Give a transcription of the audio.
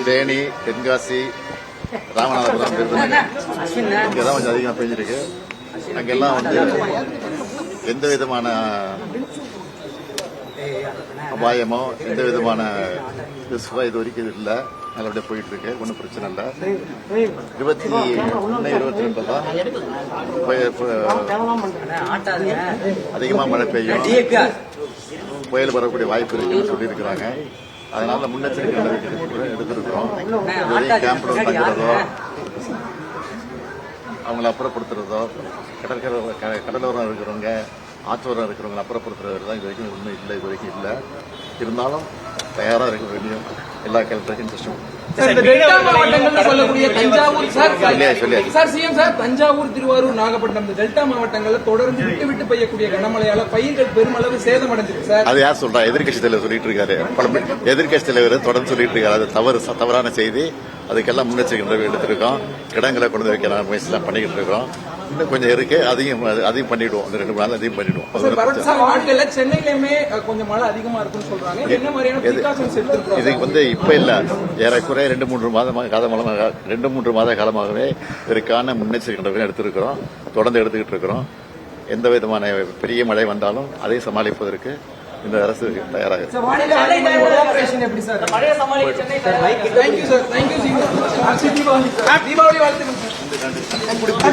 தேனி, தென்காசி, ராமநாதபுரம், இங்கதான் கொஞ்சம் அதிகமாக பெஞ்சிருக்கு. அங்கெல்லாம் எந்த விதமான அபாயமோ எந்த விதமான இது வரைக்கும் இல்லை. நல்லபடியாக போயிட்டு இருக்கு, ஒன்றும் பிரச்சனை இல்லை. 22 தான் அதிகமாக மழை பெய்யும், புயல் வரக்கூடிய வாய்ப்பு இருக்குன்னு சொல்லியிருக்கிறாங்க. அதனால முன்னெச்சரிக்கை எடுத்திருக்கிறோம். கேம்ப்ல தங்குறதோ அவங்களை அப்புறப்படுத்துறதோ கடலோரம் இருக்கிறவங்க ஆற்றோரம் இருக்கிறவங்க அப்புறப்படுத்துறது தான் இது வரைக்கும் ஒன்றும் இல்லை, இது வரைக்கும் இல்லை. இருந்தாலும் தயாராக இருக்க வேண்டிய எல்லா கலெக்டருக்கும் இன்ட்ரெஸ்டும். தஞ்சாவூர், திருவாரூர், நாகப்பட்டினம் இந்த டெல்டா மாவட்டங்கள்ல தொடர்ந்து விட்டு பெய்யக்கூடிய கனமழையால பயிர்கள் பெருமளவு சேதமடைஞ்சிருக்கு சார். அது யார் சொல்றா? எதிர்கட்சி தலைவர் சொல்லிட்டு இருக்காரு. எதிர்கட்சி தலைவர் தொடர்ந்து சொல்லிட்டு இருக்காரு. அது தவறான செய்தி. அதுக்கெல்லாம் முன்னெச்சரிக்கை எடுத்திருக்கோம். இடங்களை கொண்டு வைக்கிற முயற்சியெல்லாம் பண்ணிக்கிட்டு இருக்கோம். இன்னும் கொஞ்சம் இருக்கு, அதையும் பண்ணிடுவோம். 2 நாள் அதையும் பண்ணிடுவோம். சென்னையிலுமே கொஞ்சம் மழை அதிகமா இருக்குன்னு சொல்றாங்க. என்ன மாதிரியான இது இப்ப இல்ல, ஏறக்குறைய 2-3 மாத காலமாகவே இதற்கான முன்னெச்சரிக்கை எடுத்திருக்கிறோம். தொடர்ந்து எடுத்துக்கிட்டு இருக்கிறோம். எந்த விதமான பெரிய மழை வந்தாலும் அதை சமாளிப்பதற்கு இந்த அரசு தயாராக தீபாவளி வாழ்த்துக்கள்.